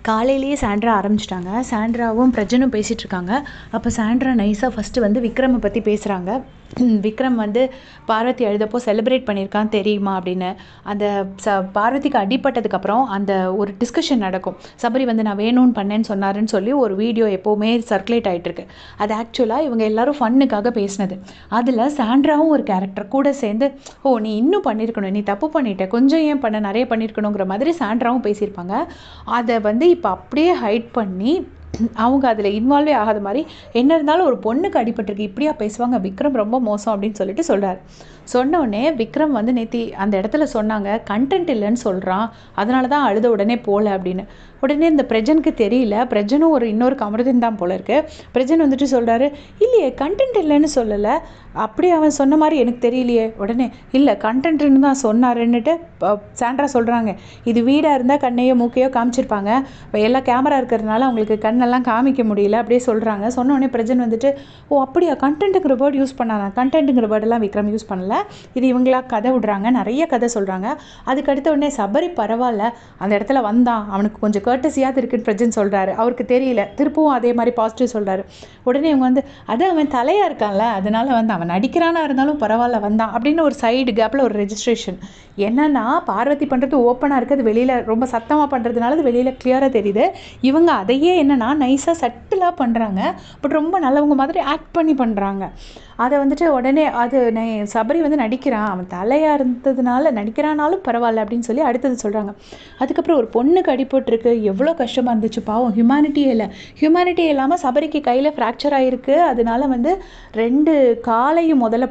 காலையிலேயே சாண்ட்ரா ஆரம்பிச்சிட்டாங்க. சாண்ட்ராவும் பிரஜனும் பேசிகிட்டு இருக்காங்க. அப்போ சாண்ட்ரா நைஸாக ஃபஸ்ட்டு வந்து விக்ரமை பற்றி பேசுகிறாங்க. விக்ரம் வந்து பார்வதி அழுதப்போ செலிப்ரேட் பண்ணியிருக்கான் தெரியுமா அப்படின்னு. அந்த பார்வதிக்கு அடிப்பட்டதுக்கப்புறம் அந்த ஒரு டிஸ்கஷன் நடக்கும். சபரி வந்து நான் வேணும்னு பண்ணேன்னு சொன்னாருன்னு சொல்லி ஒரு வீடியோ எப்போவுமே சர்க்குலேட் ஆகிட்டுருக்கு. அது ஆக்சுவலாக இவங்க எல்லாரும் ஃபன்னுக்காக பேசினது. அதில் சாண்ட்ராவும் ஒரு கேரக்டர் கூட சேர்ந்து நீ இன்னும் பண்ணியிருக்கணும், நீ தப்பு பண்ணிட்ட, கொஞ்சம் ஏன் பண்ண, நிறைய பண்ணியிருக்கணுங்கிற மாதிரி சாண்ட்ராவும் பேசியிருப்பாங்க. அதை வந்து இப்போ அப்படியே ஹைட் பண்ணி அவங்க அதில் இன்வால்வே ஆகாத மாதிரி, என்ன இருந்தாலும் ஒரு பொண்ணுக்கு அடிபட்டிருக்கு, இப்படியா பேசுவாங்க, விக்ரம் ரொம்ப மோசம் அப்படின்னு சொல்லிட்டு சொல்கிறார். சொன்னோடனே விக்ரம் வந்து நேத்தி அந்த இடத்துல சொன்னாங்க, கண்டென்ட் இல்லைன்னு சொல்கிறான், அதனால தான் அழுத உடனே போகல அப்படின்னு. உடனே இந்த பிரஜனுக்கு தெரியல, பிரஜனும் இன்னொரு கமருதீன் தான் போல இருக்கு. பிரஜன் வந்துட்டு சொல்கிறாரு, இல்லையே கண்டென்ட் இல்லைன்னு சொல்லலை, அப்படி அவன் சொன்ன மாதிரி எனக்கு தெரியலையே. உடனே இல்லை கண்டென்ட்னு தான் சொன்னாருன்னுட்டு சாண்ட்ரா சொல்கிறாங்க. இது வீடாக இருந்தால் கண்ணையோ மூக்கையோ காமிச்சிருப்பாங்க, எல்லா கேமரா இருக்கிறதுனால அவங்களுக்கு கண்ணெல்லாம் காமிக்க முடியல அப்படியே சொல்கிறாங்க. சொன்னோடனே பிரஜன் வந்துட்டு அப்படியா கண்டென்ட்டுங்கிற வேர்டு யூஸ் பண்ணாங்க, கண்டென்ட்டுங்கிற வேர்டெல்லாம் விக்ரம் யூஸ் பண்ணல, இது இவங்களா கதை விடுறாங்க, நிறைய கதை சொல்கிறாங்க. அதுக்கு அடுத்த உடனே சபரி பரவாயில்ல அந்த இடத்துல வந்தான், அவனுக்கு கொஞ்சம் கர்ட்டசியாக இருக்குன்னு பிரஜன் சொல்கிறாரு. அவருக்கு தெரியல, திருப்பவும் அதே மாதிரி பாசிட்டிவ் சொல்கிறாரு. உடனே இவங்க வந்து அது அவன் தலையாக இருக்கான்ல, அதனால வந்து அவன் நடிக்கிறானா இருந்தாலும் பரவாயில்ல வந்தான் அப்படின்னு ஒரு சைடு கேப்பில் ஒரு ரெஜிஸ்ட்ரேஷன். என்னன்னா பார்வதி பண்ணுறது ஓப்பனாக இருக்குது, வெளியில் ரொம்ப சத்தமாக பண்ணுறதுனால அது வெளியில் கிளியராக தெரியுது. இவங்க அதையே என்னன்னா நைஸாக சட்டிலாக பண்ணுறாங்க, பட் ரொம்ப நல்லவங்க மாதிரி ஆக்ட் பண்ணி பண்ணுறாங்க. அதை வந்துட்டு உடனே அது சபரி வந்து நடிக்கிறான், அவன் தலையாக இருந்ததுனால நடிக்கிறானாலும் பரவாயில்ல அப்படின்னு சொல்லி அடுத்தது சொல்கிறாங்க. அதுக்கப்புறம் ஒரு பொண்ணுக்கு அடிபட்டுருக்கு, எவ்வளோ கஷ்டமாக இருந்துச்சு பாவம், ஹியூமனிட்டியே இல்லாமல் சபரிக்கு கையில் ஃப்ராக்சர் ஆகிருக்கு. அதனால வந்து 2 காலையும் முதல்ல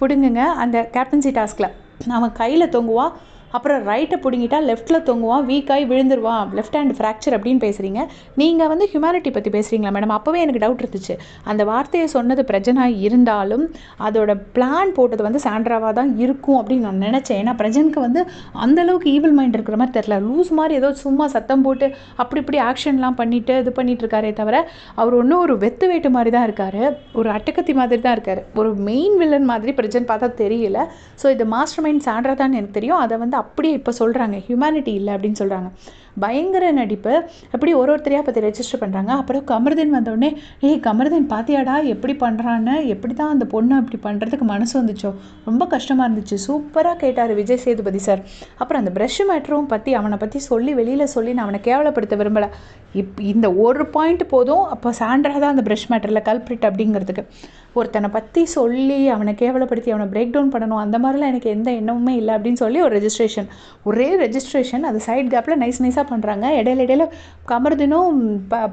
பிடுங்குங்க அந்த கேப்டன்சி டாஸ்கில். அவன் கையில் தொங்குவான், அப்புறம் ரைட்டை பிடுங்கிட்டா லெஃப்ட்டில் தொங்குவான், வீக்காகி விழுந்துருவான், லெஃப்ட் ஹேண்ட் ஃப்ராக்சர் அப்படின்னு பேசுகிறீங்க. நீங்கள் வந்து ஹியூமனிட்டி பற்றி பேசுகிறீங்களா மேடம்? அப்போவே எனக்கு டவுட் இருந்துச்சு. அந்த வார்த்தையை சொன்னது பிரஜனாக இருந்தாலும் அதோட பிளான் போட்டது வந்து சாண்ட்ராவாக தான் இருக்கும் அப்படின்னு நான் நினச்சேன். ஏன்னா பிரஜனுக்கு வந்து அந்தளவுக்கு ஈவில் மைண்ட் இருக்கிற மாதிரி தெரில, லூஸ் மாதிரி ஏதோ சும்மா சத்தம் போட்டு அப்படி இப்படி ஆக்ஷன்லாம் பண்ணிவிட்டு இது பண்ணிட்டு இருக்காரே தவிர அவர் ஒன்றும் ஒரு வெத்து வேட்டு மாதிரி தான் இருக்கார், ஒரு அட்டக்கத்தி மாதிரி தான் இருக்கார், ஒரு மெயின் வில்லன் மாதிரி பிரஜன் பார்த்தா தெரியல. ஸோ இது மாஸ்டர் மைண்ட் சாண்ட்ரா தான் எனக்கு தெரியும். அதை வந்து அப்படியே இப்போ சொல்கிறாங்க ஹியூமனிட்டி இல்லை அப்படின்னு சொல்கிறாங்க. பயங்கர நடிப்பு. அப்படி ஒருத்தரையாக பற்றி ரெஜிஸ்டர் பண்ணுறாங்க. அப்புறம் கமருதீன் வந்தோடனே கமருதீன் பாத்தியாடா எப்படி பண்ணுறான்னு, எப்படி தான் அந்த பொண்ணு அப்படி பண்ணுறதுக்கு மனசு வந்துச்சோ, ரொம்ப கஷ்டமாக இருந்துச்சு, சூப்பராக கேட்டார் விஜய் சேதுபதி சார். அப்புறம் அந்த ப்ரஷ் மேட்டரும் பற்றி அவனை பற்றி சொல்லி வெளியில் சொல்லி நான் அவனை கேவலப்படுத்த விரும்பலை. இந்த ஒரு பாயிண்ட் போதும். அப்போ சாண்ட்ரா தான் அந்த ப்ரஷ் மேட்டரில் கல்பிரிட் அப்படிங்கிறதுக்கு. ஒருத்தனை பற்றி சொல்லி அவனை கேவலப்படுத்தி அவனை பிரேக் டவுன் பண்ணணும் அந்த மாதிரிலாம் எனக்கு எந்த எண்ணமுமே இல்லை அப்படின்னு சொல்லி ஒரு ரெஜிஸ்ட்ரேஷன், ஒரே ரெஜிஸ்ட்ரேஷன். அது சைட் கேப்பில் நைஸாக பண்ணுறாங்க. இடையில கமருதீனும்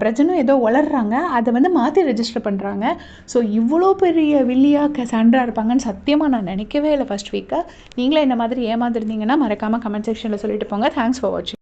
பிரஜனும் ஏதோ வளர்றாங்க, அதை வந்து மாற்றி ரெஜிஸ்டர் பண்ணுறாங்க. ஸோ இவ்வளோ பெரிய வில்லியாக சாண்ட்ரா இருப்பாங்கன்னு சத்தியமாக நான் நினைக்கவே இல்லை ஃபர்ஸ்ட் வீக்காக. நீங்களே இந்த மாதிரி ஏமாந்துருந்தீங்கன்னா மறக்காமல் கமெண்ட் செக்ஷனில் சொல்லிட்டு போங்க. தேங்க்ஸ் ஃபார் வாட்சிங்.